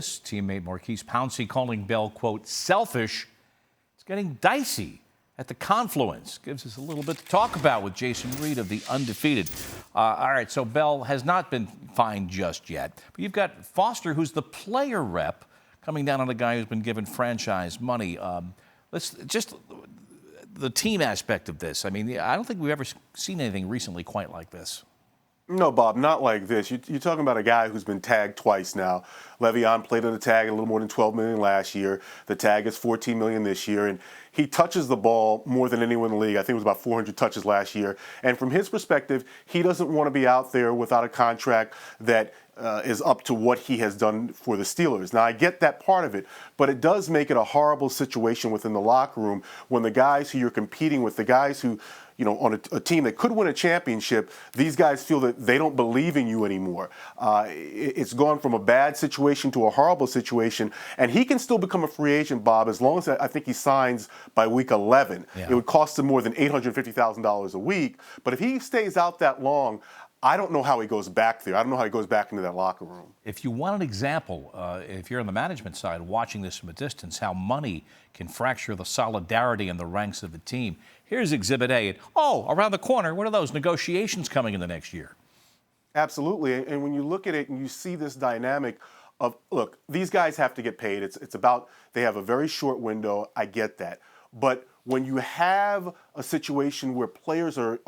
His teammate Maurkice Pouncey calling Bell, quote, selfish. It's getting dicey at the confluence. Gives us a little bit to talk about with Jason Reid of The Undefeated. All right, so Bell has not been fined just yet. But you've got Foster, who's the player rep, coming down on a guy who's been given franchise money. Let's just the team aspect of this. I mean, I don't think we've ever seen anything recently quite like this. No, Bob, not like this. You're talking about a guy who's been tagged twice now. LeVeon played on the tag at a little more than $12 million last year. The tag is $14 million this year, and he touches the ball more than anyone in the league. I think it was about 400 touches last year. And from his perspective, he doesn't want to be out there without a contract that is up to what he has done for the Steelers. Now, I get that part of it, but it does make it a horrible situation within the locker room when the guys who you're competing with, the guys who, you know, on a team that could win a championship, these guys feel that they don't believe in you anymore. It's gone from a bad situation to a horrible situation, and he can still become a free agent, Bob, as long as I think he signs by week 11. Yeah. It would cost him more than $850,000 a week, but if he stays out that long, I don't know how he goes back there. I don't know how he goes back into that locker room. If you want an example, if you're on the management side watching this from a distance, how money can fracture the solidarity in the ranks of the team, here's Exhibit A. Around the corner, what are those negotiations coming in the next year? Absolutely. And when you look at it and you see this dynamic of, look, these guys have to get paid. It's about, they have a very short window. I get that. But when you have a situation where players are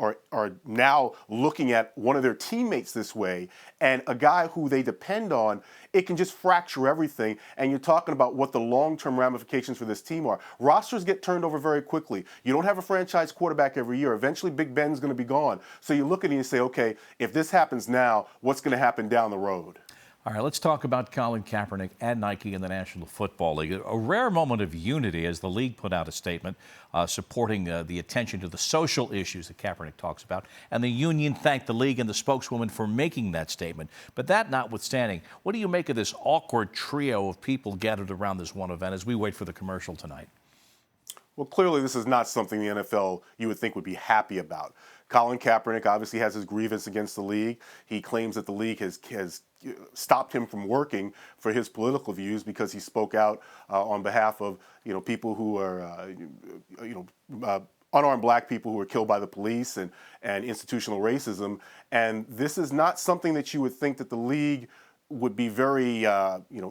now looking at one of their teammates this way and a guy who they depend on, it can just fracture everything. And you're talking about what the long-term ramifications for this team are. Rosters get turned over very quickly. You don't have a franchise quarterback every year. Eventually, Big Ben's going to be gone. So you look at it and you say, okay, if this happens now, what's going to happen down the road? All right, let's talk about Colin Kaepernick and Nike in the National Football League. A rare moment of unity as the league put out a statement supporting the attention to the social issues that Kaepernick talks about. And the union thanked the league and the spokeswoman for making that statement. But that notwithstanding, what do you make of this awkward trio of people gathered around this one event as we wait for the commercial tonight? Well, clearly this is not something the NFL you would think would be happy about. Colin Kaepernick obviously has his grievance against the league. He claims that the league has stopped him from working for his political views because he spoke out on behalf of people who are unarmed black people who were killed by the police and institutional racism. And this is not something that you would think that the league would be very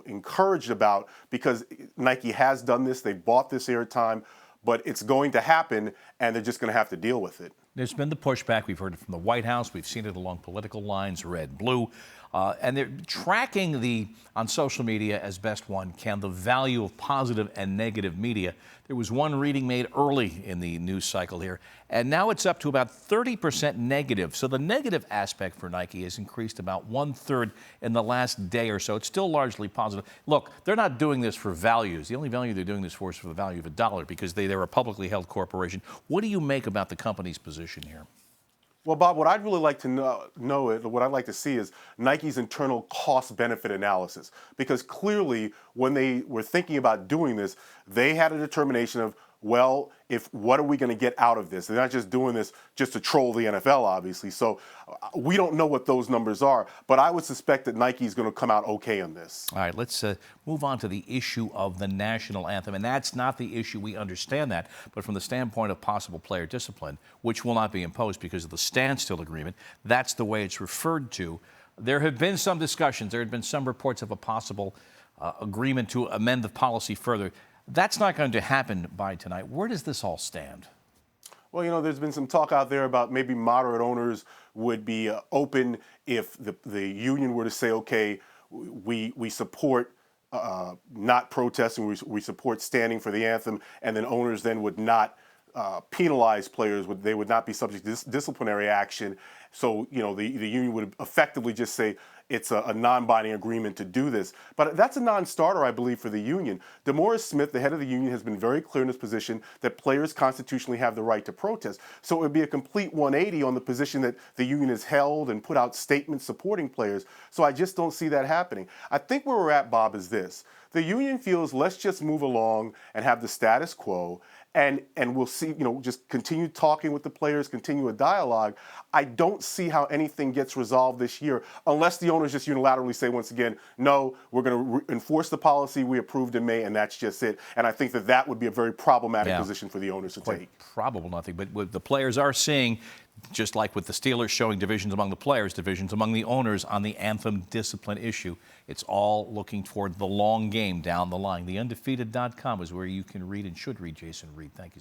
encouraged about, because Nike has done this. They bought this airtime, but it's going to happen, and they're just going to have to deal with it. There's been the pushback. We've heard it from the White House. We've seen it along political lines, red, blue. And they're tracking on social media as best one can, the value of positive and negative media. There was one reading made early in the news cycle here, and now it's up to about 30% negative. So the negative aspect for Nike has increased about 1/3 in the last day or so. It's still largely positive. Look, they're not doing this for values. The only value they're doing this for is for the value of $1 because they're a publicly held corporation. What do you make about the company's position here? Well, Bob, what I'd really like to what I'd like to see is Nike's internal cost-benefit analysis, because clearly when they were thinking about doing this, they had a determination of, well, what are we going to get out of this? They're not just doing this just to troll the NFL, obviously. So we don't know what those numbers are, but I would suspect that Nike's going to come out okay on this. All right, let's move on to the issue of the national anthem. And that's not the issue, we understand that, but from the standpoint of possible player discipline, which will not be imposed because of the standstill agreement, that's the way it's referred to. There have been some discussions. There have been some reports of a possible agreement to amend the policy further. That's not going to happen by tonight. Where does this all stand? Well, there's been some talk out there about maybe moderate owners would be open if the union were to say, okay, we support not protesting, we support standing for the anthem, and then owners then would not penalize players. They would not be subject to disciplinary action. So, the union would effectively just say it's a non-binding agreement to do this. But that's a non-starter, I believe, for the union. DeMaurice Smith, the head of the union, has been very clear in his position that players constitutionally have the right to protest. So it would be a complete 180 on the position that the union has held and put out statements supporting players. So I just don't see that happening. I think where we're at, Bob, is this. The union feels, let's just move along and have the status quo, and we'll see, just continue talking with the players, continue a dialogue. I don't see how anything gets resolved this year unless the owners just unilaterally say once again, no, we're going to enforce the policy we approved in May, and that's just it. And I think that would be a very problematic position for the owners to take. Probable nothing, but what the players are seeing, just like with the Steelers showing divisions among the players, divisions among the owners on the anthem discipline issue. It's all looking toward the long game down the line. TheUndefeated.com is where you can read and should read Jason Reid. Thank you, sir.